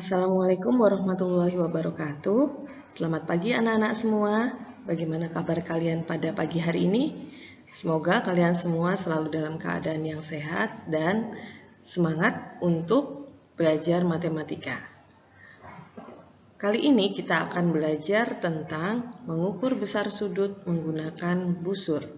Assalamualaikum warahmatullahi wabarakatuh. Selamat pagi anak-anak semua. Bagaimana kabar kalian pada pagi hari ini? Semoga kalian semua selalu dalam keadaan yang sehat dan semangat untuk belajar matematika. Kali ini kita akan belajar tentang mengukur besar sudut menggunakan busur.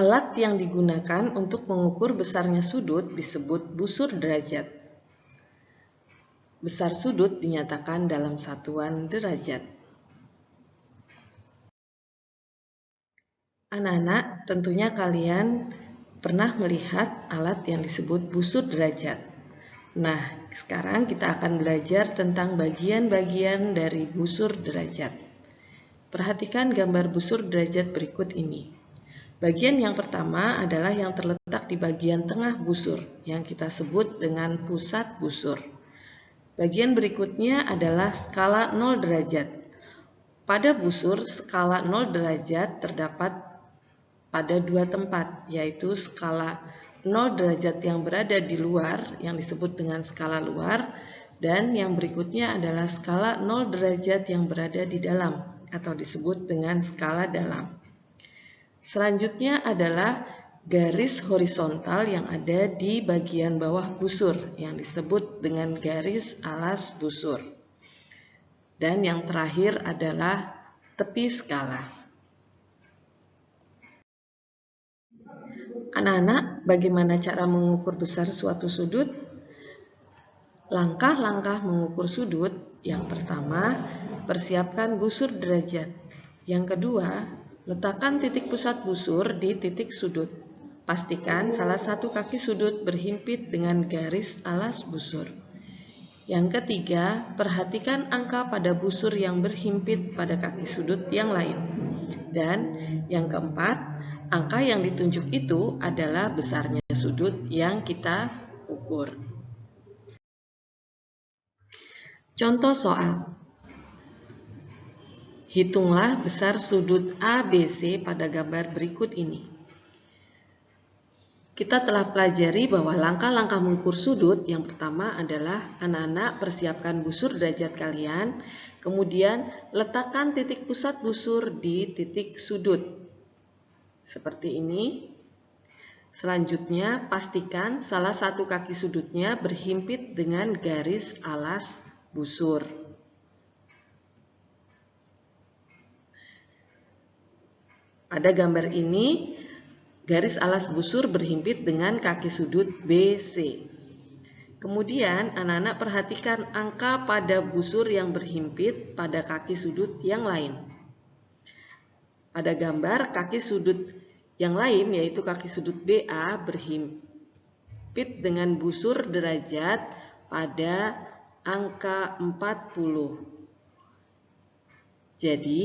Alat yang digunakan untuk mengukur besarnya sudut disebut busur derajat. Besar sudut dinyatakan dalam satuan derajat. Anak-anak, tentunya kalian pernah melihat alat yang disebut busur derajat. Nah, sekarang kita akan belajar tentang bagian-bagian dari busur derajat. Perhatikan gambar busur derajat berikut ini. Bagian yang pertama adalah yang terletak di bagian tengah busur, yang kita sebut dengan pusat busur. Bagian berikutnya adalah skala 0 derajat. Pada busur, skala 0 derajat terdapat pada dua tempat, yaitu skala 0 derajat yang berada di luar, yang disebut dengan skala luar, dan yang berikutnya adalah skala 0 derajat yang berada di dalam, atau disebut dengan skala dalam. Selanjutnya adalah garis horizontal yang ada di bagian bawah busur, yang disebut dengan garis alas busur. Dan yang terakhir adalah tepi skala. Anak-anak, bagaimana cara mengukur besar suatu sudut? Langkah-langkah mengukur sudut: yang pertama, persiapkan busur derajat. Yang kedua, letakkan titik pusat busur di titik sudut. Pastikan salah satu kaki sudut berhimpit dengan garis alas busur. Yang ketiga, perhatikan angka pada busur yang berhimpit pada kaki sudut yang lain. Dan yang keempat, angka yang ditunjuk itu adalah besarnya sudut yang kita ukur. Contoh soal. Hitunglah besar sudut ABC pada gambar berikut ini. Kita telah pelajari bahwa langkah-langkah mengukur sudut yang pertama adalah anak-anak persiapkan busur derajat kalian, kemudian letakkan titik pusat busur di titik sudut. Seperti ini. Selanjutnya, pastikan salah satu kaki sudutnya berhimpit dengan garis alas busur. Pada gambar ini, garis alas busur berhimpit dengan kaki sudut BC. Kemudian, anak-anak perhatikan angka pada busur yang berhimpit pada kaki sudut yang lain. Pada gambar, kaki sudut yang lain, yaitu kaki sudut BA, berhimpit dengan busur derajat pada angka 40. Jadi,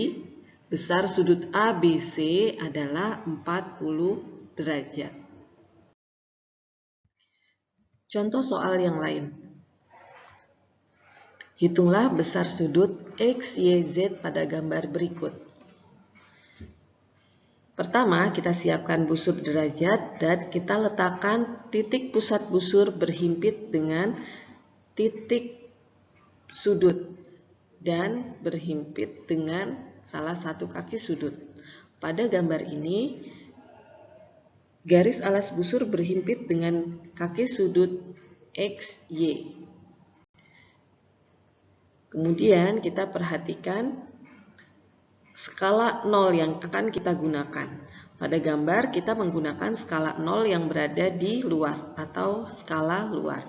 besar sudut ABC adalah 40 derajat. Contoh soal yang lain. Hitunglah besar sudut XYZ pada gambar berikut. Pertama, kita siapkan busur derajat dan kita letakkan titik pusat busur berhimpit dengan titik sudut dan berhimpit dengan salah satu kaki sudut. Pada gambar ini, garis alas busur berhimpit dengan kaki sudut XY. Kemudian kita perhatikan skala 0 yang akan kita gunakan. Pada gambar kita menggunakan skala 0 yang berada di luar atau skala luar.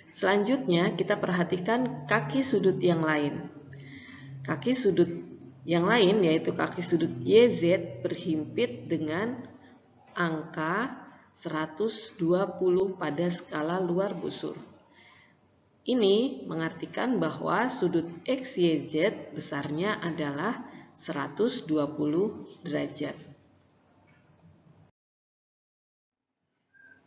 Selanjutnya kita perhatikan kaki sudut yang lain. Kaki sudut yang lain, yaitu kaki sudut YZ, berhimpit dengan angka 120 pada skala luar busur. Ini mengartikan bahwa sudut XYZ besarnya adalah 120 derajat.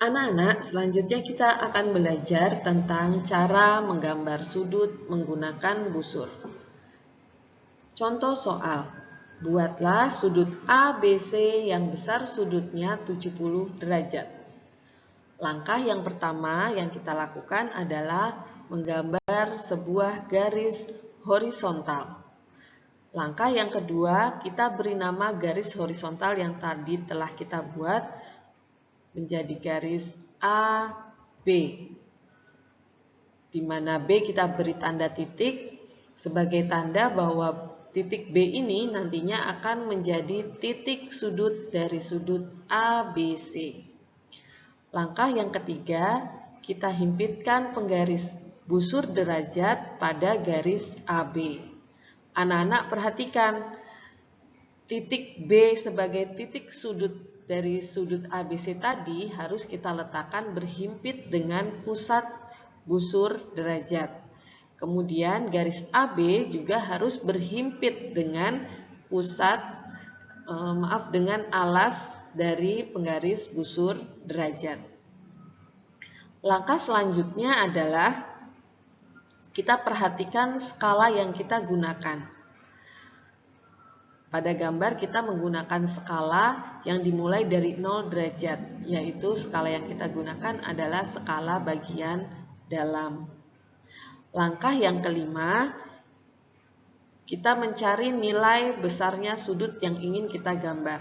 Anak-anak, selanjutnya kita akan belajar tentang cara menggambar sudut menggunakan busur. Contoh soal. Buatlah sudut ABC yang besar sudutnya 70 derajat. Langkah yang pertama yang kita lakukan adalah menggambar sebuah garis horizontal. Langkah yang kedua, kita beri nama garis horizontal yang tadi telah kita buat menjadi garis AB, di mana B kita beri tanda titik sebagai tanda bahwa titik B ini nantinya akan menjadi titik sudut dari sudut ABC. Langkah yang ketiga, kita himpitkan penggaris busur derajat pada garis AB. Anak-anak perhatikan, titik B sebagai titik sudut dari sudut ABC tadi harus kita letakkan berhimpit dengan pusat busur derajat. Kemudian garis AB juga harus berhimpit dengan dengan alas dari penggaris busur derajat. Langkah selanjutnya adalah kita perhatikan skala yang kita gunakan. Pada gambar kita menggunakan skala yang dimulai dari 0 derajat, yaitu skala yang kita gunakan adalah skala bagian dalam. Langkah yang kelima, kita mencari nilai besarnya sudut yang ingin kita gambar.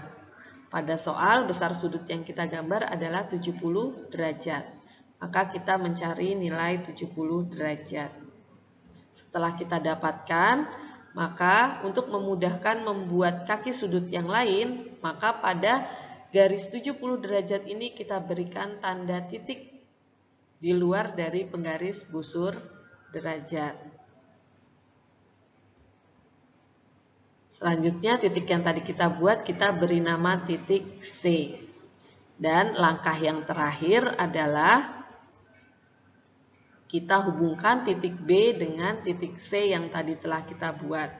Pada soal, besar sudut yang kita gambar adalah 70 derajat. Maka kita mencari nilai 70 derajat. Setelah kita dapatkan, maka untuk memudahkan membuat kaki sudut yang lain, maka pada garis 70 derajat ini kita berikan tanda titik di luar dari penggaris busur derajat. Selanjutnya titik yang tadi kita buat kita beri nama titik C. Dan langkah yang terakhir adalah kita hubungkan titik B dengan titik C yang tadi telah kita buat.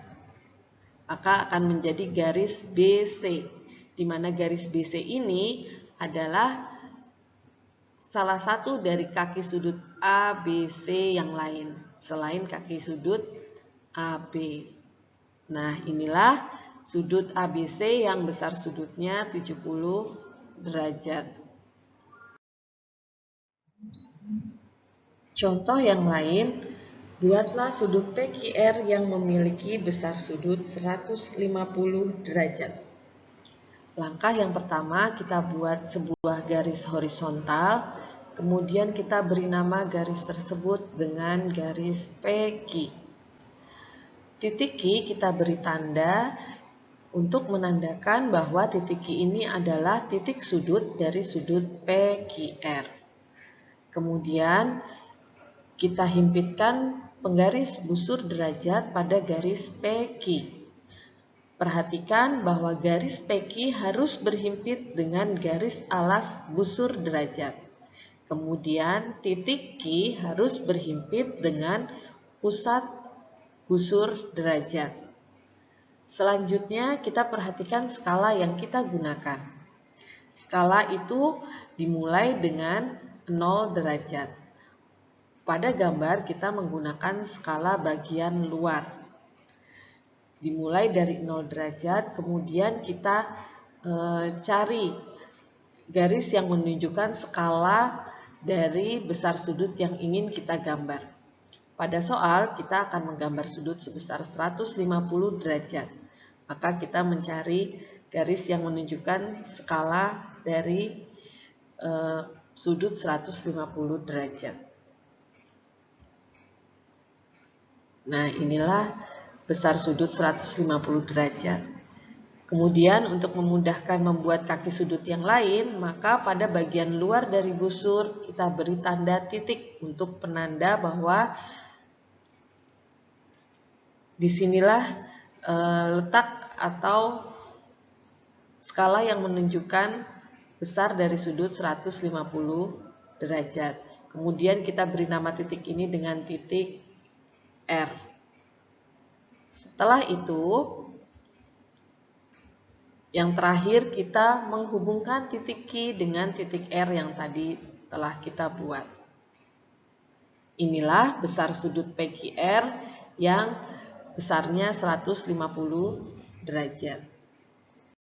Maka akan menjadi garis BC, di mana garis BC ini adalah salah satu dari kaki sudut ABC yang lain, selain kaki sudut AB. Nah, inilah sudut ABC yang besar sudutnya 70 derajat. Contoh yang lain, buatlah sudut PQR yang memiliki besar sudut 150 derajat. Langkah yang pertama, kita buat sebuah garis horizontal, kemudian kita beri nama garis tersebut dengan garis PQ. Titik Q kita beri tanda untuk menandakan bahwa titik Q ini adalah titik sudut dari sudut PQR. Kemudian kita himpitkan penggaris busur derajat pada garis PQ. Perhatikan bahwa garis PQ harus berhimpit dengan garis alas busur derajat. Kemudian titik Q harus berhimpit dengan pusat busur derajat. Selanjutnya kita perhatikan skala yang kita gunakan. Skala itu dimulai dengan 0 derajat. Pada gambar kita menggunakan skala bagian luar. Dimulai dari 0 derajat, kemudian kita cari garis yang menunjukkan skala dari besar sudut yang ingin kita gambar. Pada soal kita akan menggambar sudut sebesar 150 derajat. Maka kita mencari garis yang menunjukkan skala dari sudut 150 derajat. Nah, inilah besar sudut 150 derajat. Kemudian untuk memudahkan membuat kaki sudut yang lain, maka pada bagian luar dari busur kita beri tanda titik untuk penanda bahwa disinilah letak atau skala yang menunjukkan besar dari sudut 150 derajat. Kemudian kita beri nama titik ini dengan titik R. Setelah itu, yang terakhir kita menghubungkan titik Q dengan titik R yang tadi telah kita buat. Inilah besar sudut PQR yang besarnya 150 derajat.